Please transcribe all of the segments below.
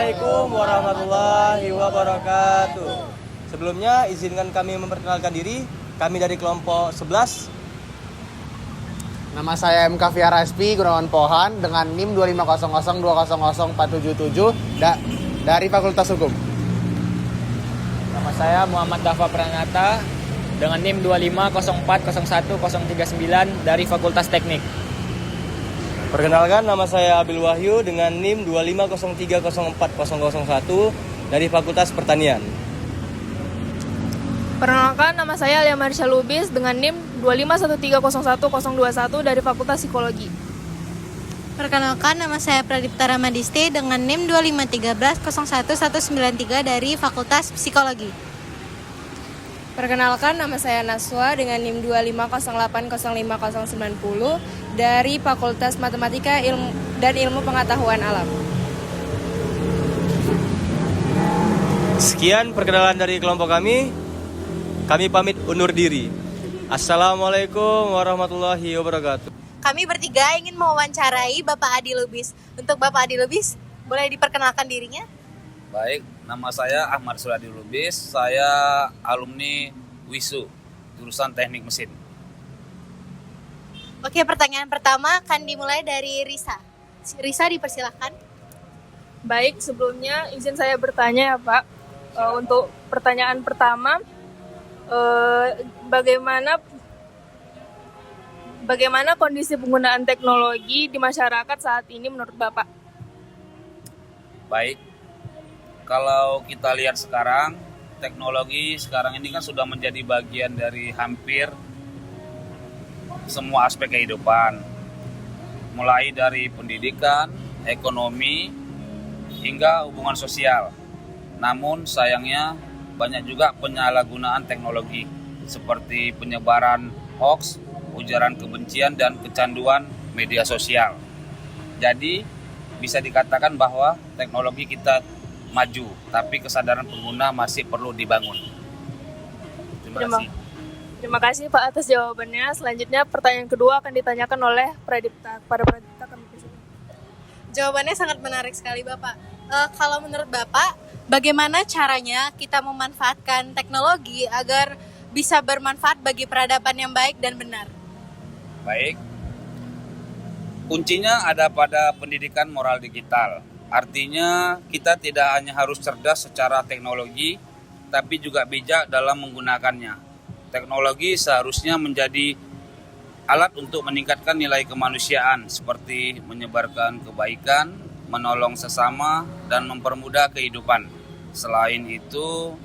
Assalamualaikum warahmatullahi wabarakatuh. Sebelumnya izinkan kami memperkenalkan diri. Kami dari kelompok 11. Nama saya MK Fiar SP Gunawan Pohan dengan NIM 25002004777 dari Fakultas Hukum. Nama saya Muhammad Dafa Pranata dengan NIM 250401039 dari Fakultas Teknik. Perkenalkan, nama saya Abil Wahyu dengan NIM 250304001 dari Fakultas Pertanian. Perkenalkan, nama saya Alia Marsha Lubis dengan NIM 251301021 dari Fakultas Psikologi. Perkenalkan, nama saya Pradipta Ramadiste dengan NIM 253101193 dari Fakultas Psikologi. Perkenalkan, nama saya Naswa dengan NIM 250805090 dari Fakultas Matematika dan Ilmu Pengetahuan Alam. Sekian perkenalan dari kelompok kami. Kami pamit undur diri. Assalamualaikum warahmatullahi wabarakatuh. Kami bertiga ingin mewawancarai Bapak Adi Lubis. Untuk Bapak Adi Lubis, boleh diperkenalkan dirinya? Baik, nama saya Ahmad Suradi Lubis. Saya alumni WISU, jurusan Teknik Mesin. Oke, pertanyaan pertama akan dimulai dari Risa. Risa, dipersilahkan. Baik, sebelumnya izin saya bertanya ya Pak. Untuk pertanyaan pertama, bagaimana kondisi penggunaan teknologi di masyarakat saat ini menurut Bapak? Baik, kalau kita lihat sekarang, teknologi sekarang ini kan sudah menjadi bagian dari hampir semua aspek kehidupan. Mulai dari pendidikan, ekonomi, hingga hubungan sosial. Namun sayangnya banyak juga penyalahgunaan teknologi seperti penyebaran hoax, ujaran kebencian, dan kecanduan media sosial. Jadi bisa dikatakan bahwa teknologi kita maju, tapi kesadaran pengguna masih perlu dibangun. Terima kasih. Terima kasih Pak atas jawabannya. Selanjutnya pertanyaan kedua akan ditanyakan oleh Pradipta. Kepada Pradipta kami persilakan. Jawabannya sangat menarik sekali Bapak. Kalau menurut Bapak, bagaimana caranya kita memanfaatkan teknologi agar bisa bermanfaat bagi peradaban yang baik dan benar? Baik, kuncinya ada pada pendidikan moral digital. Artinya kita tidak hanya harus cerdas secara teknologi, tapi juga bijak dalam menggunakannya. Teknologi seharusnya menjadi alat untuk meningkatkan nilai kemanusiaan seperti menyebarkan kebaikan, menolong sesama, dan mempermudah kehidupan. Selain itu,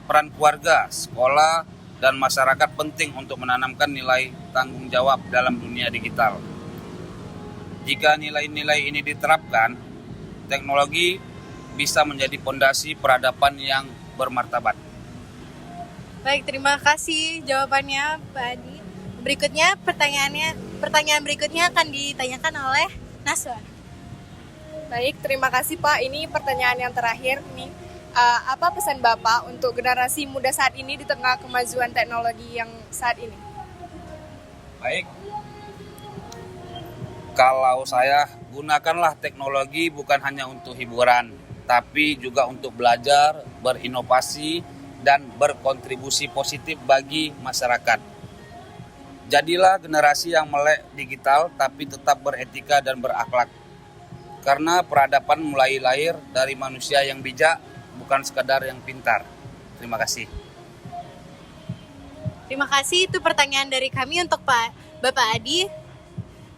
peran keluarga, sekolah, dan masyarakat penting untuk menanamkan nilai tanggung jawab dalam dunia digital. Jika nilai-nilai ini diterapkan, teknologi bisa menjadi fondasi peradaban yang bermartabat. Baik, terima kasih jawabannya Pak Adi. Berikutnya pertanyaan berikutnya akan ditanyakan oleh Naswa. Baik, terima kasih Pak. Ini pertanyaan yang terakhir nih. Apa pesan Bapak untuk generasi muda saat ini di tengah kemajuan teknologi yang saat ini? Baik, kalau saya, gunakanlah teknologi bukan hanya untuk hiburan, tapi juga untuk belajar, berinovasi, dan berkontribusi positif bagi masyarakat. Jadilah generasi yang melek digital tapi tetap beretika dan berakhlak. Karena peradaban mulai lahir dari manusia yang bijak, bukan sekadar yang pintar. Terima kasih. Terima kasih, itu pertanyaan dari kami untuk Bapak Adi.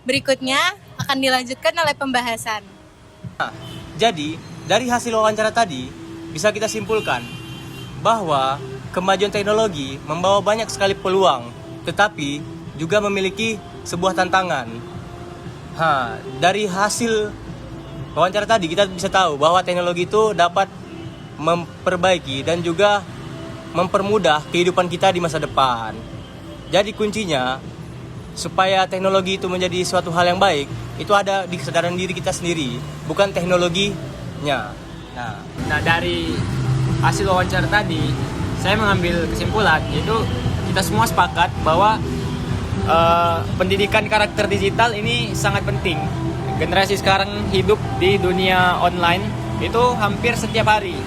Berikutnya akan dilanjutkan oleh pembahasan. Jadi, dari hasil wawancara tadi, bisa kita simpulkan bahwa kemajuan teknologi membawa banyak sekali peluang, tetapi juga memiliki sebuah tantangan. Dari hasil wawancara tadi kita bisa tahu bahwa teknologi itu dapat memperbaiki dan juga mempermudah kehidupan kita di masa depan. Jadi kuncinya supaya teknologi itu menjadi suatu hal yang baik, itu ada di kesadaran diri kita sendiri, bukan teknologinya. Nah, dari hasil wawancara tadi, saya mengambil kesimpulan yaitu kita semua sepakat bahwa pendidikan karakter digital ini sangat penting. Generasi sekarang hidup di dunia online itu hampir setiap hari.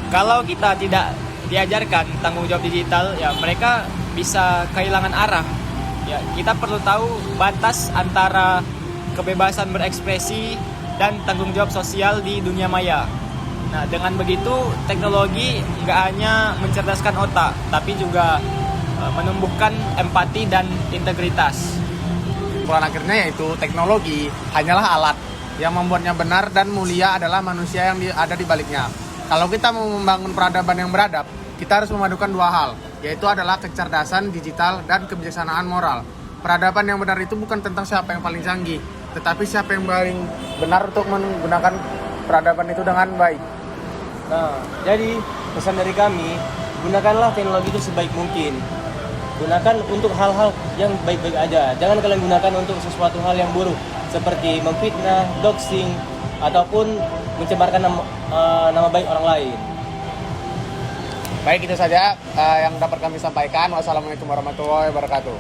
Kalau kita tidak diajarkan tanggung jawab digital, ya mereka bisa kehilangan arah. Ya, kita perlu tahu batas antara kebebasan berekspresi dan tanggung jawab sosial di dunia maya. Nah, dengan begitu teknologi nggak hanya mencerdaskan otak, tapi juga menumbuhkan empati dan integritas. Kesimpulan akhirnya yaitu teknologi hanyalah alat, yang membuatnya benar dan mulia adalah manusia yang ada di baliknya. Kalau kita mau membangun peradaban yang beradab, kita harus memadukan dua hal, yaitu adalah kecerdasan digital dan kebijaksanaan moral. Peradaban yang benar itu bukan tentang siapa yang paling canggih, tetapi siapa yang paling benar untuk menggunakan peradaban itu dengan baik. Nah, jadi pesan dari kami, gunakanlah teknologi itu sebaik mungkin. Gunakan untuk hal-hal yang baik-baik aja. Jangan kalian gunakan untuk sesuatu hal yang buruk, seperti memfitnah, doxing, ataupun mencemarkan nama baik orang lain. Baik, itu saja yang dapat kami sampaikan. Wassalamualaikum warahmatullahi wabarakatuh.